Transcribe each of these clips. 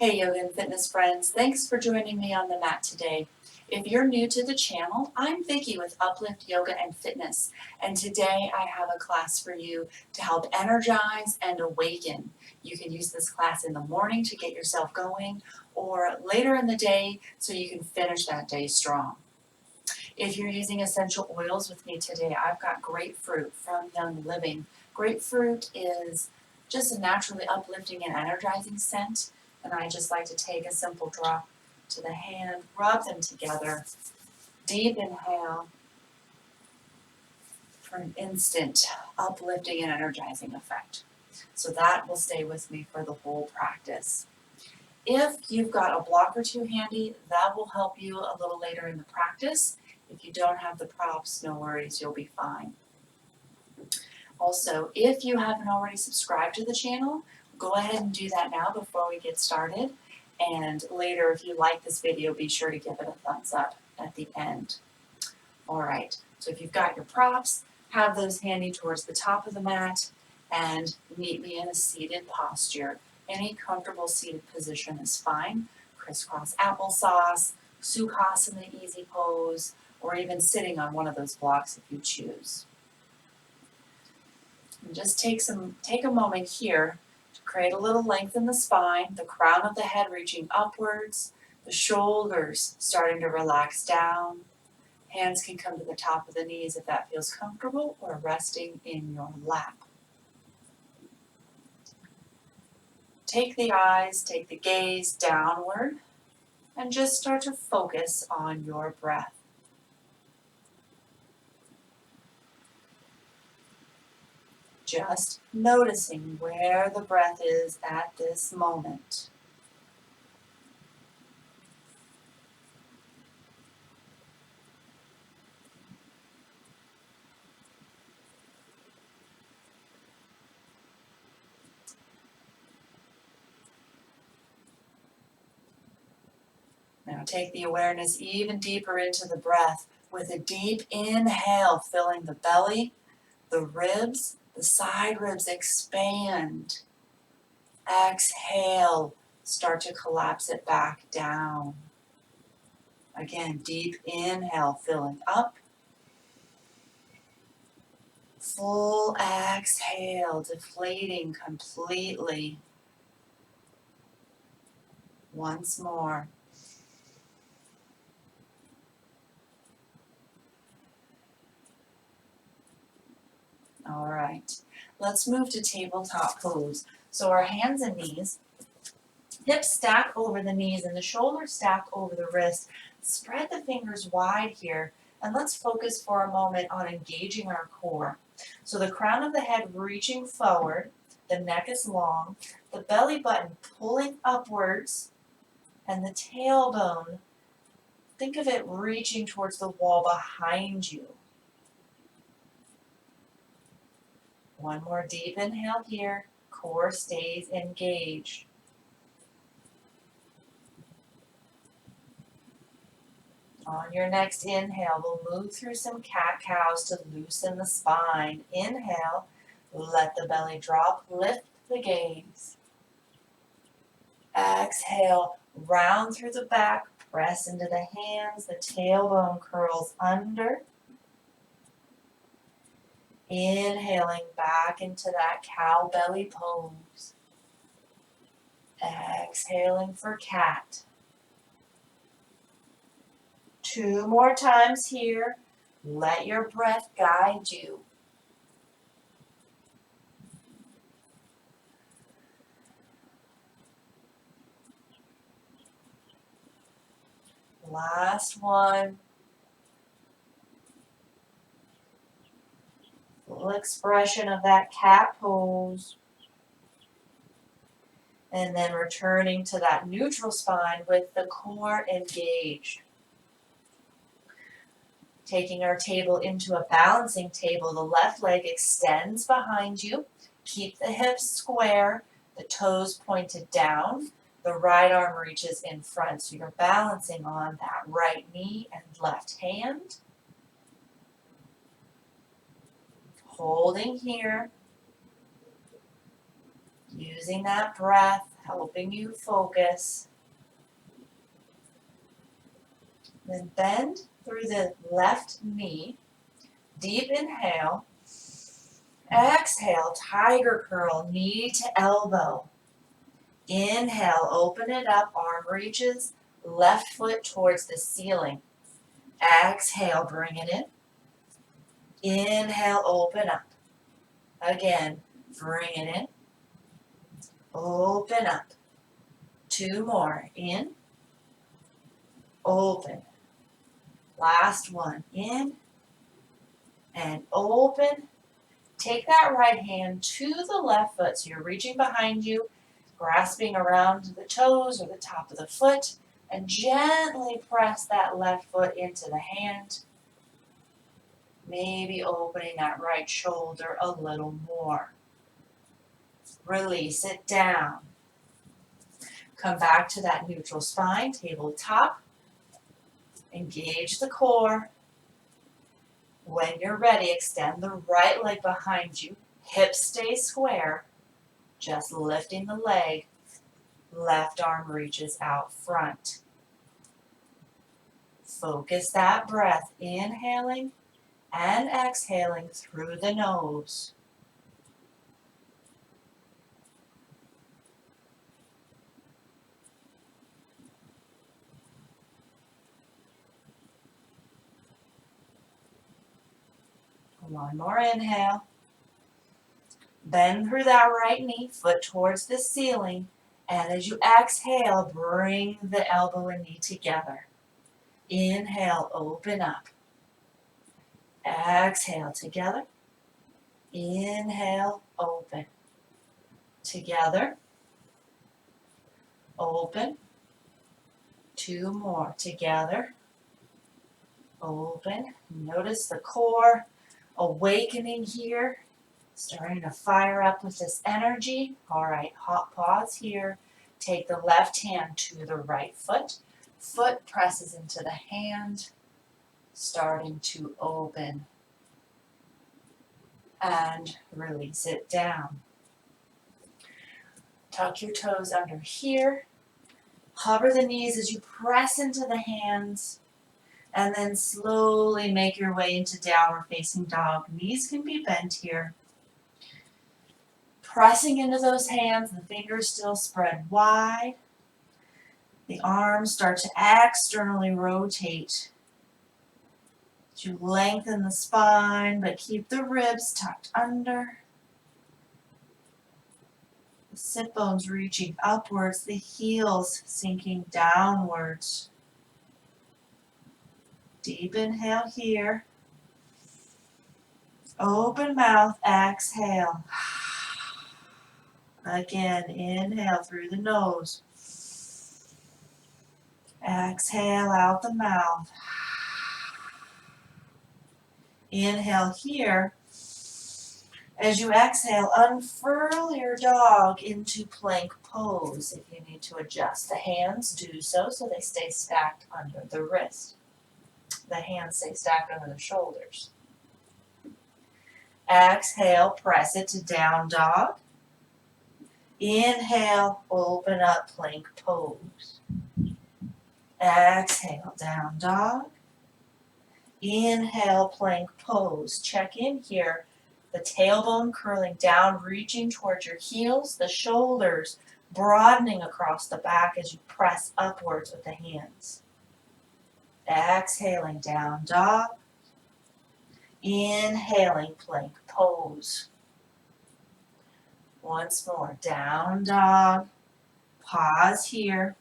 Hey yoga and fitness friends, thanks for joining me on the mat today. If you're new to the channel, I'm Vicky with UPLIFT Yoga and Fitness, and today I have a class for you to help energize and awaken. You can use this class in the morning to get yourself going, or later in the day so you can finish that day strong. If you're using essential oils with me today, I've got Grapefruit from Young Living. Grapefruit is just a naturally uplifting and energizing scent, and I just like to take a simple drop to the hand, rub them together, deep inhale for an instant uplifting and energizing effect. So that will stay with me for the whole practice. If you've got a block or two handy, that will help you a little later in the practice. If you don't have the props, no worries, you'll be fine. Also, if you haven't already subscribed to the channel, go ahead and do that now before we get started. And later, if you like this video, be sure to give it a thumbs up at the end. All right, so if you've got your props, have those handy towards the top of the mat and meet me in a seated posture. Any comfortable seated position is fine. Crisscross applesauce, Sukhasana easy pose, or even sitting on one of those blocks if you choose. And just take a moment here to create a little length in the spine, the crown of the head reaching upwards, the shoulders starting to relax down. Hands can come to the top of the knees if that feels comfortable, or resting in your lap. Take the eyes, take the gaze downward, and just start to focus on your breath. Just noticing where the breath is at this moment. Now take the awareness even deeper into the breath with a deep inhale, filling the belly, the ribs, the side ribs expand. Exhale, start to collapse it back down. Again, deep inhale, filling up. Full exhale, deflating completely. Once more. All right, let's move to tabletop pose. So our hands and knees, hips stack over the knees and the shoulders stack over the wrist. Spread the fingers wide here, and let's focus for a moment on engaging our core. So the crown of the head reaching forward, the neck is long, the belly button pulling upwards, and the tailbone, think of it reaching towards the wall behind you. One more deep inhale here, core stays engaged. On your next inhale, we'll move through some cat-cows to loosen the spine. Inhale, let the belly drop, lift the gaze. Exhale, round through the back, press into the hands, the tailbone curls under. Inhaling back into that cow belly pose. Exhaling for cat. 2 more times here. Let your breath guide you. Last one. Full expression of that cat pose. And then returning to that neutral spine with the core engaged. Taking our table into a balancing table, the left leg extends behind you. Keep the hips square, the toes pointed down. The right arm reaches in front, so you're balancing on that right knee and left hand. Holding here. Using that breath helping you focus. Then bend through the left knee. Deep inhale. Exhale, tiger curl, knee to elbow. Inhale, open it up, arm reaches, left foot towards the ceiling. Exhale, bring it in. Inhale, open up. Again, bring it in. Open up. 2 more. In. Open. Last one. In. And open. Take that right hand to the left foot. So you're reaching behind you, grasping around the toes or the top of the foot, and gently press that left foot into the hand. Maybe opening that right shoulder a little more. Release it down. Come back to that neutral spine, tabletop. Engage the core. When you're ready, extend the right leg behind you. Hips stay square. Just lifting the leg. Left arm reaches out front. Focus that breath, inhaling and exhaling through the nose. One more inhale. Bend through that right knee, foot towards the ceiling. And as you exhale, bring the elbow and knee together. Inhale, open up. Exhale, together. Inhale, open. Together. Open. 2 more. Together. Open. Notice the core awakening here. Starting to fire up with this energy. All right, hot pause here. Take the left hand to the right foot. Foot presses into the hand. Starting to open. And release it down. Tuck your toes under here. Hover the knees as you press into the hands. And then slowly make your way into downward facing dog. Knees can be bent here. Pressing into those hands, the fingers still spread wide. The arms start to externally rotate. You lengthen the spine, but keep the ribs tucked under. The sit bones reaching upwards, the heels sinking downwards. Deep inhale here. Open mouth, exhale. Again, inhale through the nose. Exhale out the mouth. Inhale here. As you exhale, unfurl your dog into plank pose. If you need to adjust the hands, do so they stay stacked under the wrist. The hands stay stacked under the shoulders. Exhale, press it to down dog. Inhale, open up plank pose. Exhale, down dog. Inhale, plank pose. Check in here. The tailbone curling down, reaching towards your heels, the shoulders broadening across the back as you press upwards with the hands. Exhaling, down dog. Inhaling, plank pose. Once more, down dog. Pause here.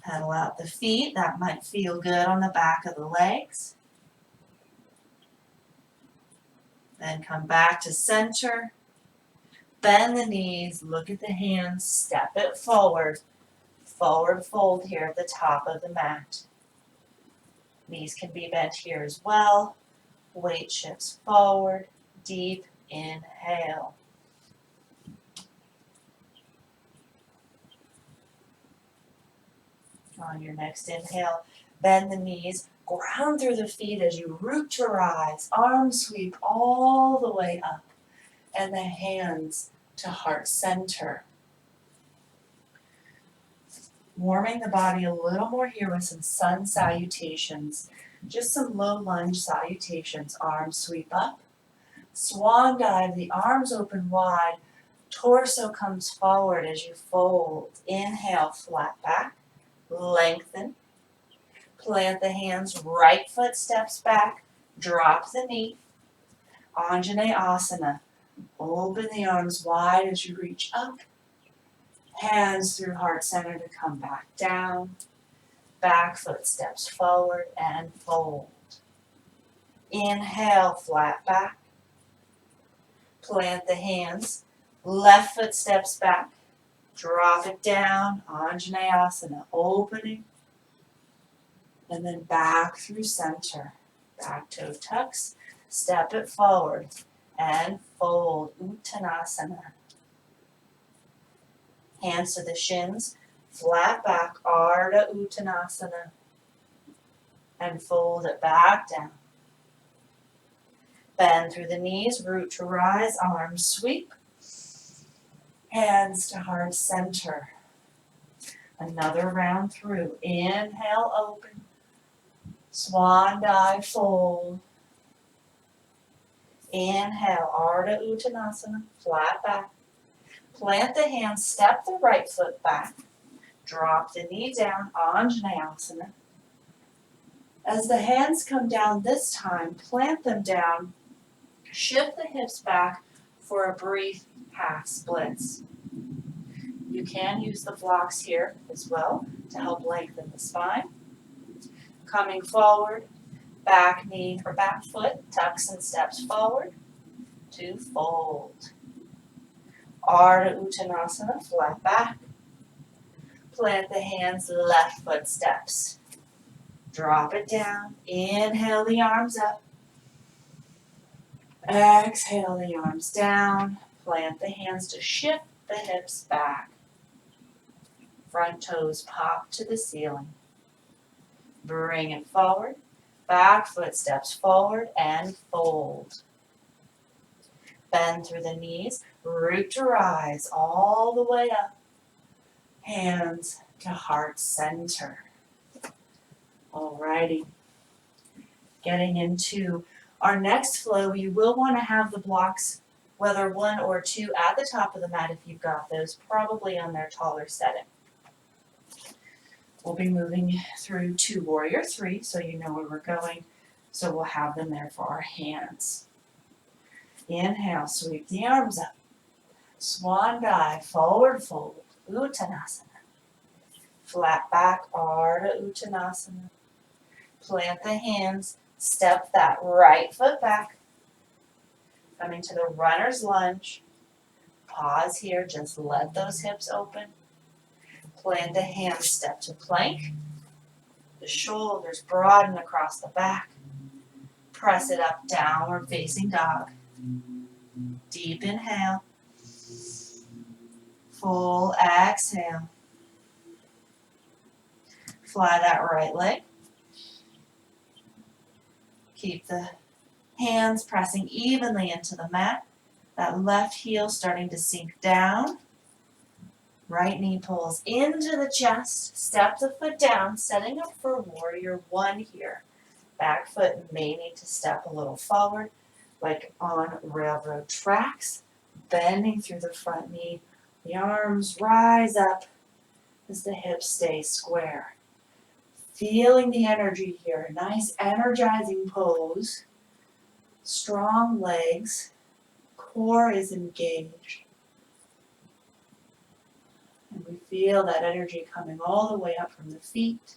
Pedal out the feet. That might feel good on the back of the legs. Then come back to center. Bend the knees, look at the hands, step it forward. Forward fold here at the top of the mat. Knees can be bent here as well. Weight shifts forward. Deep inhale. On your next inhale, bend the knees, ground through the feet as you root to rise. Arms sweep all the way up. And the hands to heart center. Warming the body a little more here with some sun salutations. Just some low lunge salutations. Arms sweep up. Swan dive, the arms open wide. Torso comes forward as you fold. Inhale, flat back. Lengthen. Plant the hands, right foot steps back. Drop the knee. Anjaneyasana. Open the arms wide as you reach up. Hands through heart center to come back down. Back foot steps forward and fold. Inhale, flat back. Plant the hands. Left foot steps back. Drop it down. Anjaneyasana. Opening. And then back through center. Back toe tucks. Step it forward. And fold. Uttanasana. Hands to the shins. Flat back. Ardha Uttanasana. And fold it back down. Bend through the knees, root to rise, arms sweep. Hands to heart center. Another round through. Inhale, open. Swan dive, fold. Inhale, Ardha Uttanasana, flat back. Plant the hands, step the right foot back. Drop the knee down, Anjaneyasana. As the hands come down this time, plant them down. Shift the hips back for a brief half splits. You can use the blocks here as well to help lengthen the spine. Coming forward, back knee or back foot tucks and steps forward to fold. Ardha Uttanasana, flat back. Plant the hands, left foot steps. Drop it down. Inhale the arms up. Exhale the arms down. Plant the hands to shift the hips back. Front toes pop to the ceiling. Bring it forward. Back foot steps forward and fold. Bend through the knees. Root to rise all the way up. Hands to heart center. Alrighty. Getting into our next flow, you will want to have the blocks, whether one or two, at the top of the mat if you've got those, probably on their taller setting. We'll be moving through to Warrior 3, so you know where we're going. So we'll have them there for our hands. Inhale, sweep the arms up. Swan dive, forward fold, Uttanasana. Flat back, Ardha Uttanasana. Plant the hands, step that right foot back. Coming to the runner's lunge. Pause here, just let those hips open. Plant the hands, step to plank. The shoulders broaden across the back. Press it up, downward facing dog. Deep inhale. Full exhale. Fly that right leg. Keep the hands pressing evenly into the mat. That left heel starting to sink down. Right knee pulls into the chest. Step the foot down, setting up for Warrior 1 here. Back foot may need to step a little forward, like on railroad tracks. Bending through the front knee. The arms rise up as the hips stay square. Feeling the energy here. Nice energizing pose. Strong legs. Core is engaged. And we feel that energy coming all the way up from the feet,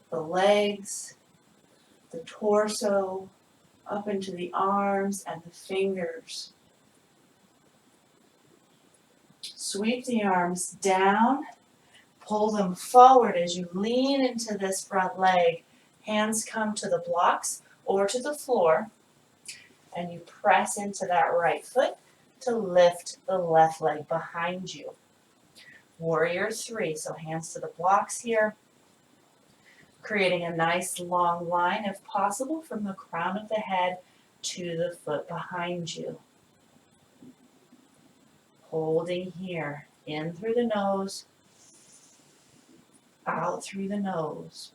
the legs, the torso, up into the arms and the fingers. Sweep the arms down. Pull them forward as you lean into this front leg. Hands come to the blocks or to the floor. And you press into that right foot to lift the left leg behind you. Warrior 3, so hands to the blocks here. Creating a nice long line, if possible, from the crown of the head to the foot behind you. Holding here, in through the nose, out through the nose.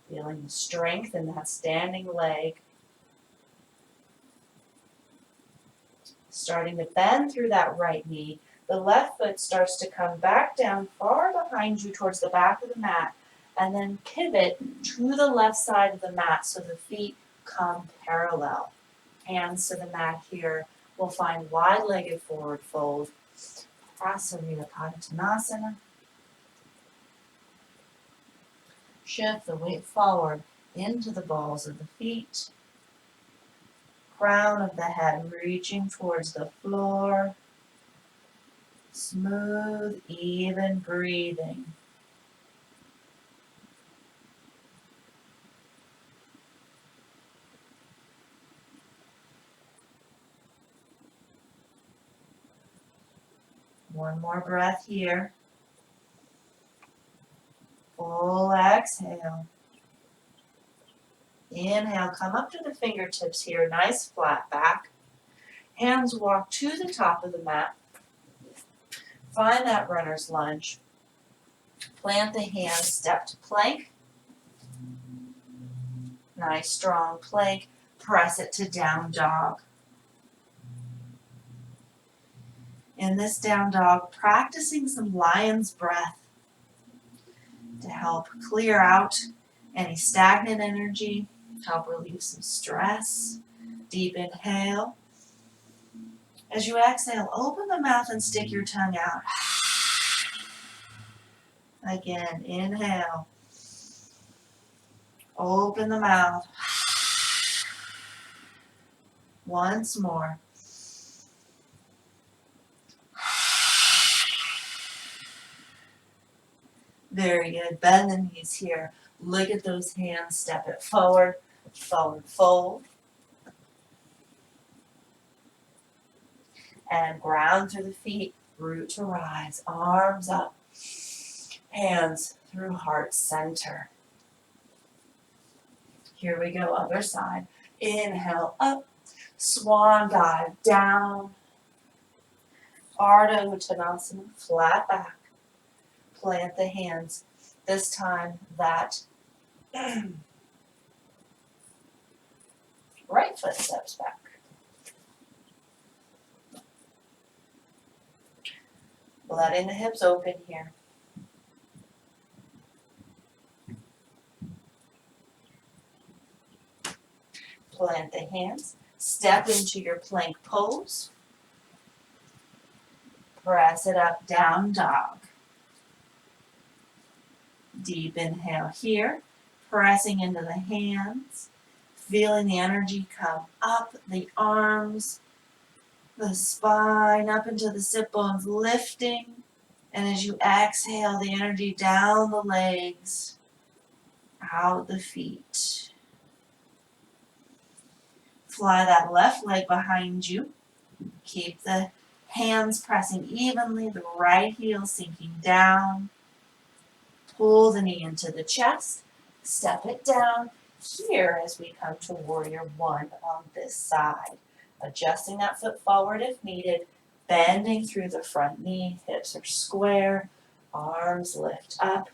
Feeling the strength in that standing leg. Starting to bend through that right knee. The left foot starts to come back down far behind you towards the back of the mat, and then pivot to the left side of the mat so the feet come parallel. Hands to the mat here. We'll find wide-legged forward fold. Prasarita Padottanasana. Shift the weight forward into the balls of the feet. Crown of the head reaching towards the floor. Smooth, even breathing. One more breath here. Full exhale. Inhale, come up to the fingertips here, nice flat back. Hands walk to the top of the mat. Find that runner's lunge. Plant the hands, step to plank. Nice strong plank. Press it to down dog. In this down dog, practicing some lion's breath to help clear out any stagnant energy, help relieve some stress. Deep inhale. As you exhale, open the mouth and stick your tongue out. Again, inhale. Open the mouth. Once more. Very good. Bend the knees here. Look at those hands. Step it forward. Forward fold. And ground through the feet. Root to rise. Arms up. Hands through heart center. Here we go. Other side. Inhale up. Swan dive down. Ardha Uttanasana. Flat back. Plant the hands. This time that right foot steps back. Letting the hips open here. Plant the hands. Step into your plank pose. Press it up, down dog. Deep inhale here. Pressing into the hands. Feeling the energy come up the arms, the spine, up into the sit bones, lifting. And as you exhale, the energy down the legs, out the feet. Fly that left leg behind you. Keep the hands pressing evenly, the right heel sinking down. Pull the knee into the chest. Step it down here as we come to warrior one on this side. Adjusting that foot forward if needed. Bending through the front knee. Hips are square. Arms lift up.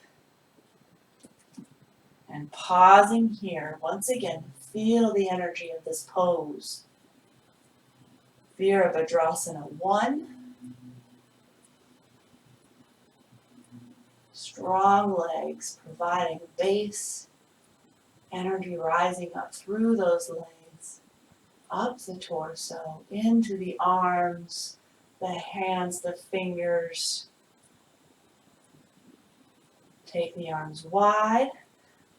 And pausing here. Once again, feel the energy of this pose. Virabhadrasana 1. Strong legs providing base. Energy rising up through those legs. Up the torso, into the arms, the hands, the fingers. Take the arms wide.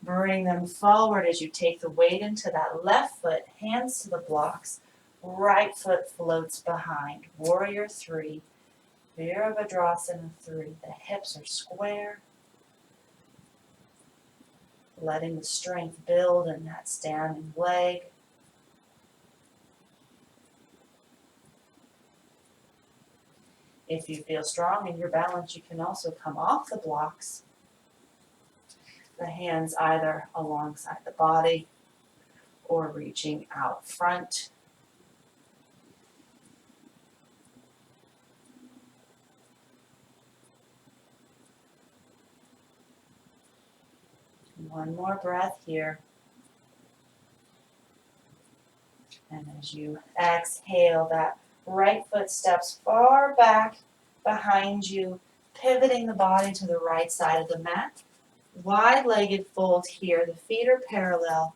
Bring them forward as you take the weight into that left foot, hands to the blocks, right foot floats behind. Warrior 3, Virabhadrasana 3. The hips are square. Letting the strength build in that standing leg. If you feel strong in your balance, you can also come off the blocks. The hands either alongside the body or reaching out front. One more breath here. And as you exhale, that right foot steps far back behind you, pivoting the body to the right side of the mat. Wide-legged fold here. The feet are parallel.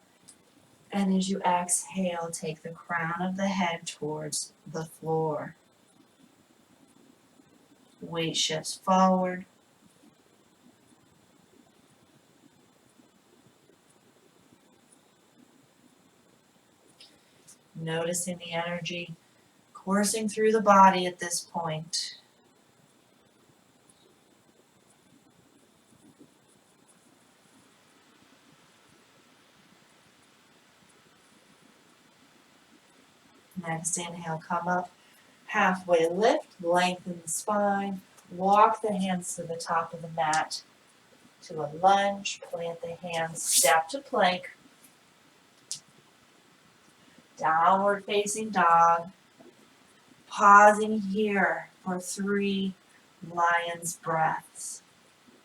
And as you exhale, take the crown of the head towards the floor. Weight shifts forward. Noticing the energy coursing through the body at this point. Next inhale, come up, halfway lift, lengthen the spine, walk the hands to the top of the mat to a lunge, plant the hands, step to plank, downward facing dog, pausing here for 3 lion's breaths.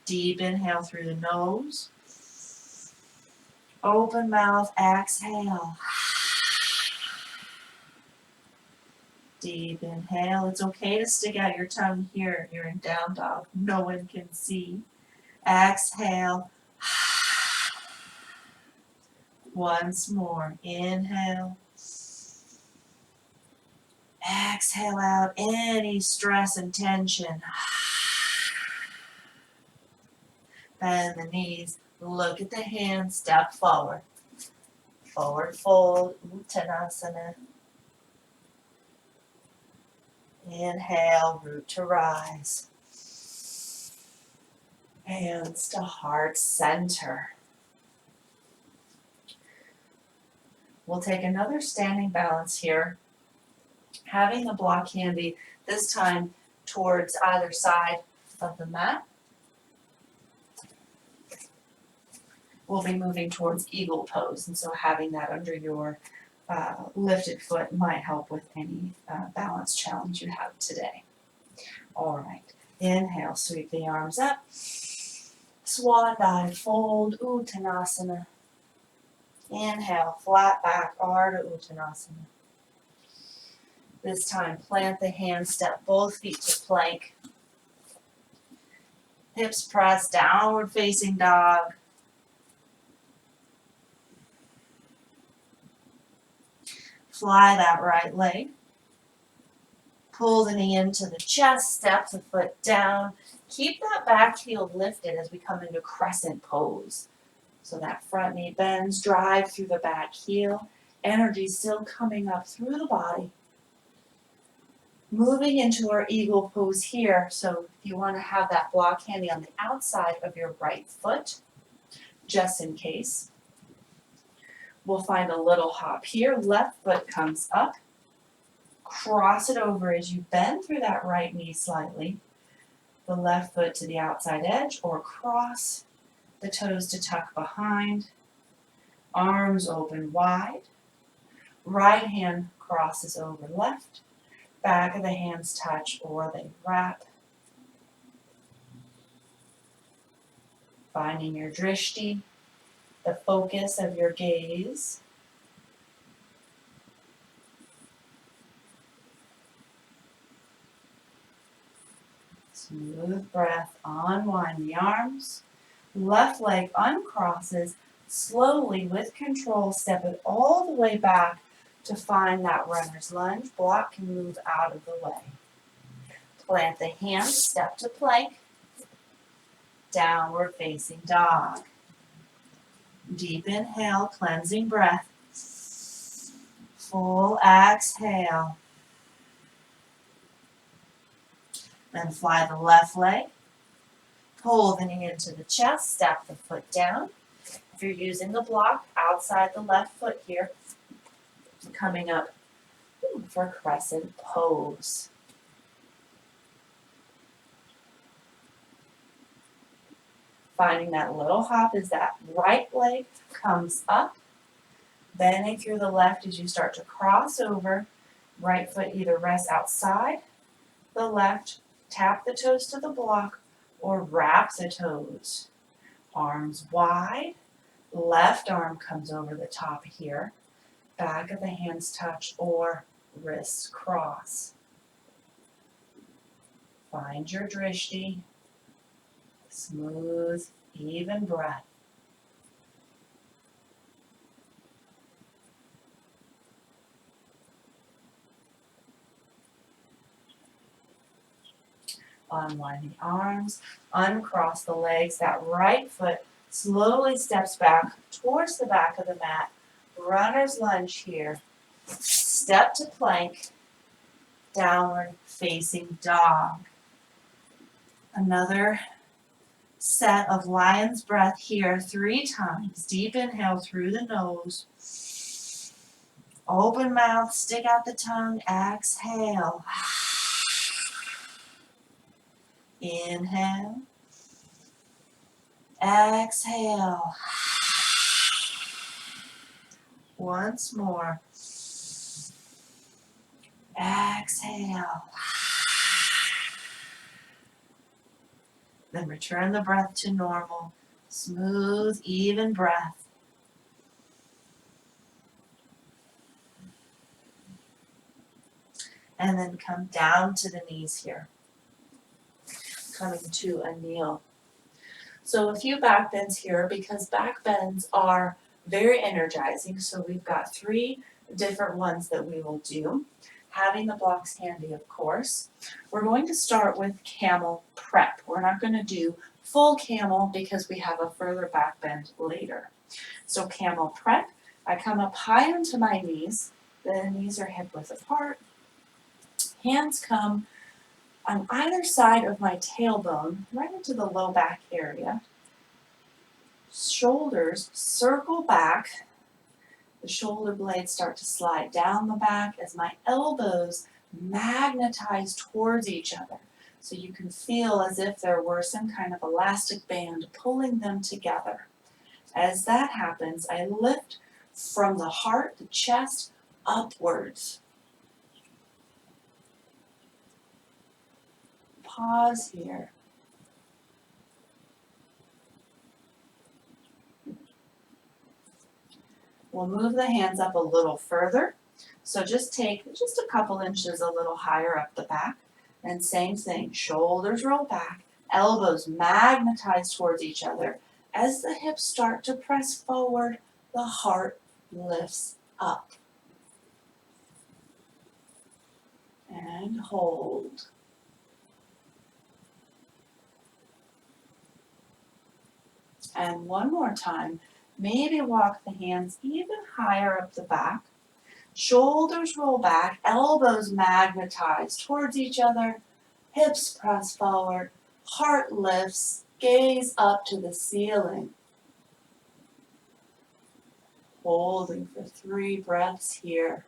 Deep inhale through the nose, open mouth, exhale. Deep inhale. It's okay to stick out your tongue here. You're in down dog. No one can see. Exhale. Once more. Inhale. Exhale out any stress and tension. Bend the knees. Look at the hands. Step forward. Forward fold. Uttanasana. Inhale, root to rise. Hands to heart center. We'll take another standing balance here. Having the block handy, this time towards either side of the mat. We'll be moving towards eagle pose, and so having that under your lifted foot might help with any balance challenge you have today. All right, inhale, sweep the arms up. Swan dive, fold, Uttanasana. Inhale, flat back, Ardha Uttanasana. This time, plant the hands, step both feet to plank. Hips press, downward facing dog. Fly that right leg. Pull the knee into the chest, step the foot down. Keep that back heel lifted as we come into crescent pose. So that front knee bends, drive through the back heel. Energy still coming up through the body. Moving into our eagle pose here. So if you want to have that block handy on the outside of your right foot, just in case. We'll find a little hop here. Left foot comes up. Cross it over as you bend through that right knee slightly. The left foot to the outside edge, or cross the toes to tuck behind. Arms open wide. Right hand crosses over left. Back of the hands touch or they wrap. Finding your drishti, the focus of your gaze. Smooth breath, unwind the arms. Left leg uncrosses, slowly with control, step it all the way back to find that runner's lunge. Block can move out of the way. Plant the hands, step to plank. Downward facing dog. Deep inhale, cleansing breath. Full exhale. Then fly the left leg. Pull the knee into the chest, step the foot down. If you're using the block, outside the left foot here, coming up for crescent pose. Finding that little hop as that right leg comes up. Bending through the left as you start to cross over. Right foot either rests outside the left, tap the toes to the block, or wrap the toes. Arms wide, left arm comes over the top here. Back of the hands touch or wrists cross. Find your drishti. Smooth, even breath. Unwind the arms, uncross the legs. That right foot slowly steps back towards the back of the mat. Runner's lunge here. Step to plank, downward facing dog. Another set of lion's breath here 3 times. Deep inhale through the nose. Open mouth, stick out the tongue, exhale. Inhale. Exhale. Once more. Exhale. Then return the breath to normal. Smooth, even breath. And then come down to the knees here. Coming to a kneel. So a few back bends here because back bends are very energizing. So we've got 3 different ones that we will do. Having the blocks handy, of course. We're going to start with camel prep. We're not going to do full camel because we have a further back bend later. So camel prep, I come up high onto my knees. The knees are hip width apart. Hands come on either side of my tailbone, right into the low back area. Shoulders circle back. The shoulder blades start to slide down the back as my elbows magnetize towards each other. So you can feel as if there were some kind of elastic band pulling them together. As that happens, I lift from the heart, the chest, upwards. Pause here. We'll move the hands up a little further. So just take just a couple inches a little higher up the back. And same thing, shoulders roll back, elbows magnetize towards each other. As the hips start to press forward, the heart lifts up. And hold. And one more time, maybe walk the hands even higher up the back. Shoulders roll back, elbows magnetize towards each other, hips press forward, heart lifts, gaze up to the ceiling. Holding for 3 breaths here.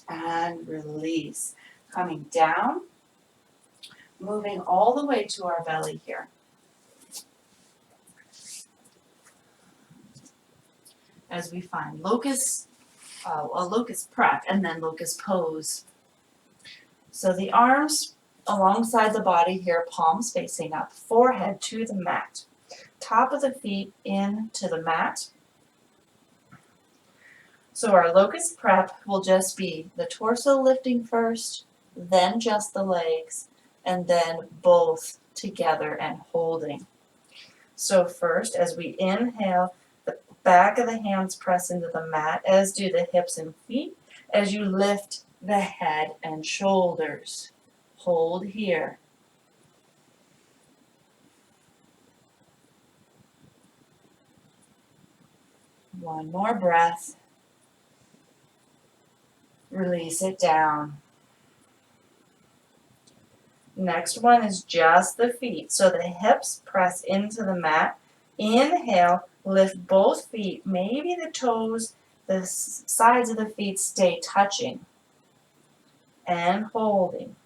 And release. Coming down, moving all the way to our belly here. As we find a locust prep and then locust pose. So the arms alongside the body here, palms facing up, forehead to the mat. Top of the feet into the mat. So our locust prep will just be the torso lifting first, then just the legs, and then both together and holding. So first, as we inhale, the back of the hands press into the mat, as do the hips and feet, as you lift the head and shoulders. Hold here. One more breath. Release it down. Next one is just the feet. So the hips press into the mat. Inhale, lift both feet. Maybe the toes, the sides of the feet stay touching. And holding.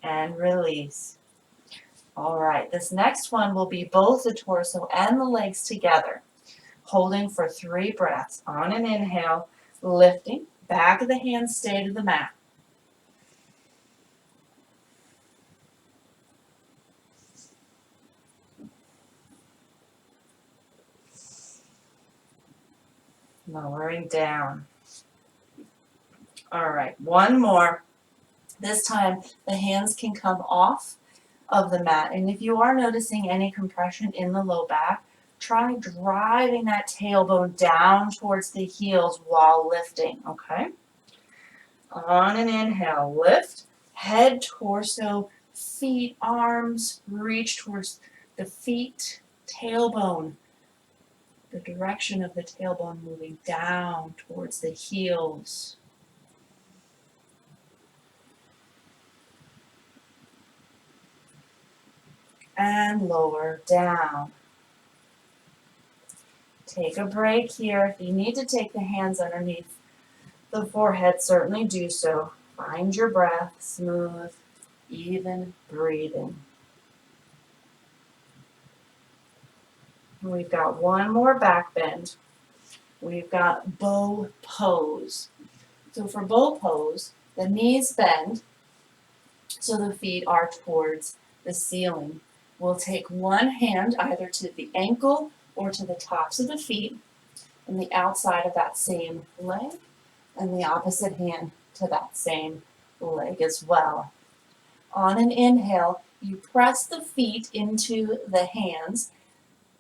and release. All right, this next one will be both the torso and the legs together, holding for 3 breaths. On an inhale, lifting, back of the hands stay to the mat. Lowering down. All right, one more. This time the hands can come off of the mat, and if you are noticing any compression in the low back, try driving that tailbone down towards the heels while lifting, okay? On an inhale, lift, head, torso, feet, arms, reach towards the feet, tailbone, the direction of the tailbone moving down towards the heels. And lower down. Take a break here. If you need to take the hands underneath the forehead, certainly do so. Find your breath, smooth, even breathing. We've got one more back bend. We've got bow pose. So for bow pose, the knees bend so the feet are towards the ceiling. We'll take one hand either to the ankle or to the tops of the feet and the outside of that same leg, and the opposite hand to that same leg as well. On an inhale, you press the feet into the hands,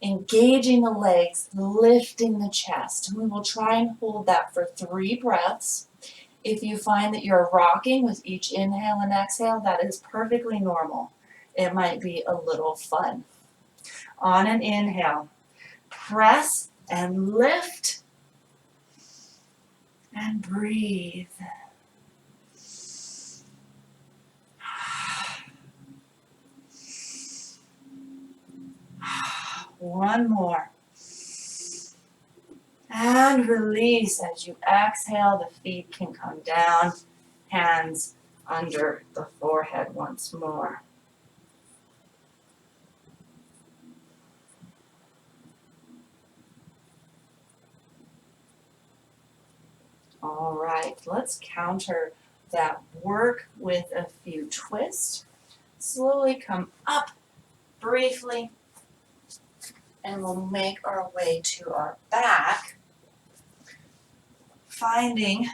engaging the legs, lifting the chest. We will try and hold that for 3 breaths. If you find that you're rocking with each inhale and exhale, that is perfectly normal. It might be a little fun. On an inhale, press and lift and breathe. One more. And release as you exhale. The feet can come down, hands under the forehead once more. All right, let's counter that work with a few twists. Slowly come up briefly, and we'll make our way to our back, finding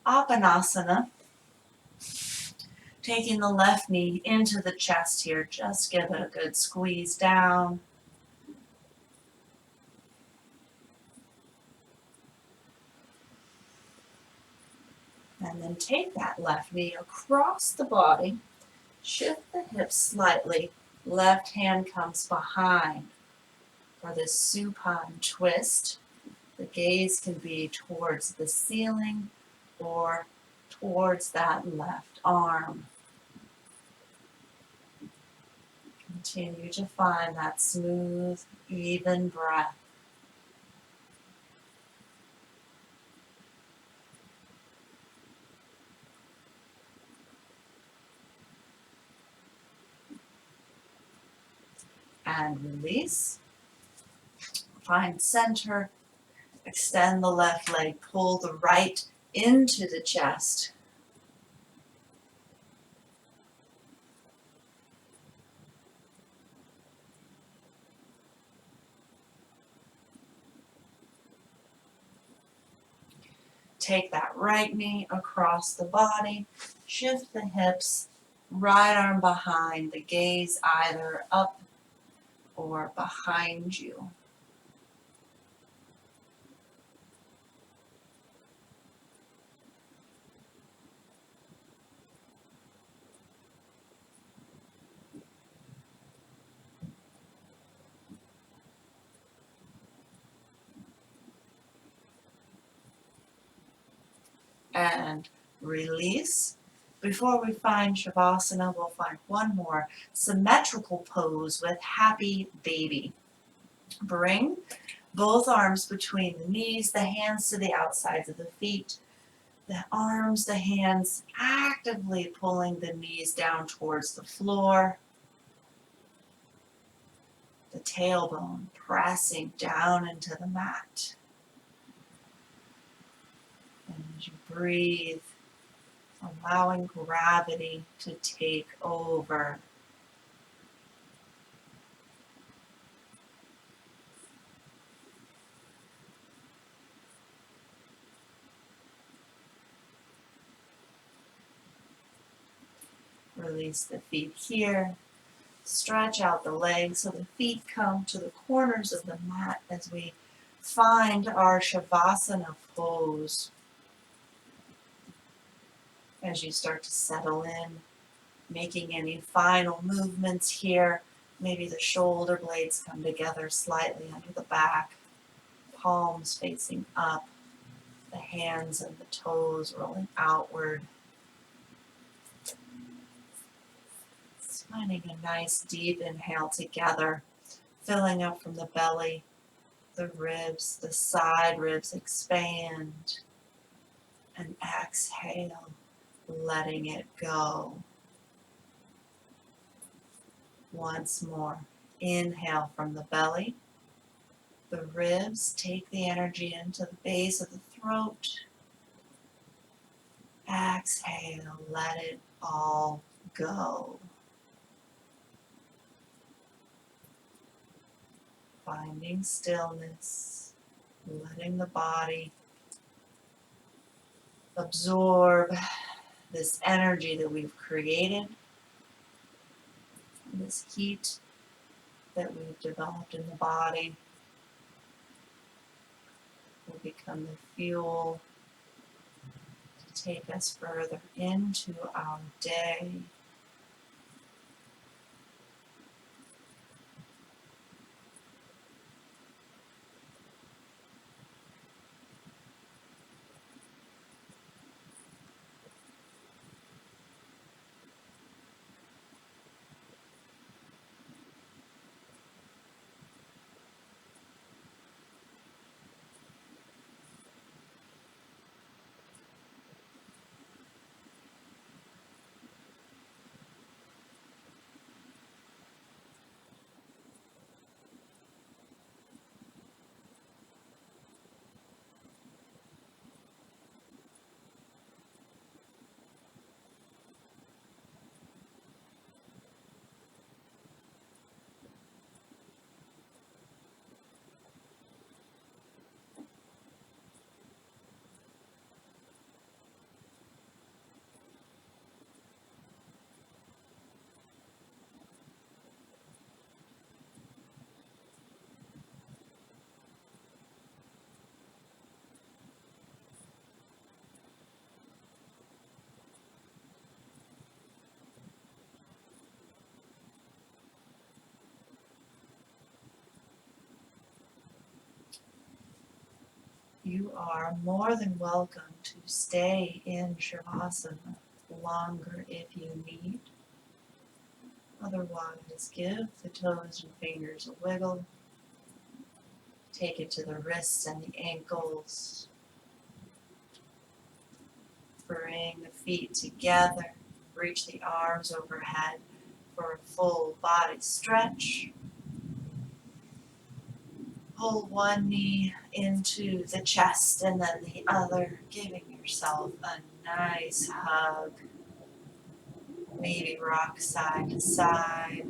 Apanasana, taking the left knee into the chest here. Just give it a good squeeze down. And then take that left knee across the body, shift the hips slightly, left hand comes behind. For this supine twist, the gaze can be towards the ceiling or towards that left arm. Continue to find that smooth, even breath. And release. Find center. Extend the left leg. Pull the right into the chest. Take that right knee across the body. Shift the hips. Right arm behind. The gaze either up or behind you. And release. Before we find Shavasana, we'll find one more symmetrical pose with happy baby. Bring both arms between the knees, the hands to the outsides of the feet, The arms, the hands actively pulling the knees down towards the floor. The tailbone pressing down into the mat. And as you breathe, allowing gravity to take over. Release the feet here. Stretch out the legs so the feet come to the corners of the mat as we find our Shavasana pose. As you start to settle in, making any final movements here, maybe the shoulder blades come together slightly under the back, palms facing up, the hands and the toes rolling outward. Finding a nice deep inhale together, filling up from the belly, the ribs, the side ribs expand, and exhale, letting it go. Once more, inhale from the belly, the ribs, take the energy into the base of the throat. Exhale, let it all go. Finding stillness, letting the body absorb this energy that we've created, this heat that we've developed in the body will become the fuel to take us further into our day. You are more than welcome to stay in Shavasana longer if you need. Otherwise, give the toes and fingers a wiggle. Take it to the wrists and the ankles. Bring the feet together. Reach the arms overhead for a full body stretch. Pull one knee into the chest and then the other, giving yourself a nice hug. Maybe rock side to side.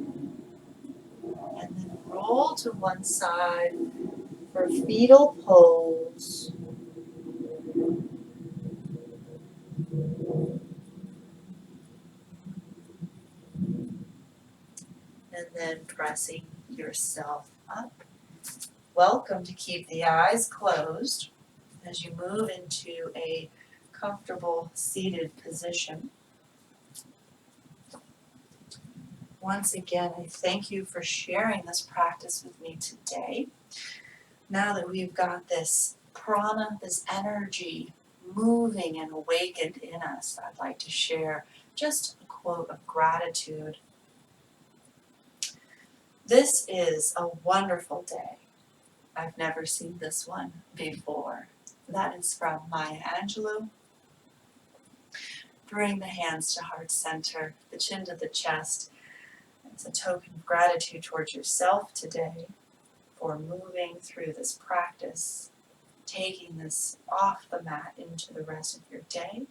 And then roll to one side for fetal pose. And then pressing yourself up. Welcome to keep the eyes closed as you move into a comfortable seated position. Once again, I thank you for sharing this practice with me today. Now that we've got this prana, this energy moving and awakened in us, I'd like to share just a quote of gratitude. This is a wonderful day. I've never seen this one before. That is from Maya Angelou. Bring the hands to heart center, the chin to the chest. It's a token of gratitude towards yourself today for moving through this practice, taking this off the mat into the rest of your day.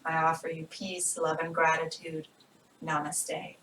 I offer you peace, love, and gratitude. Namaste.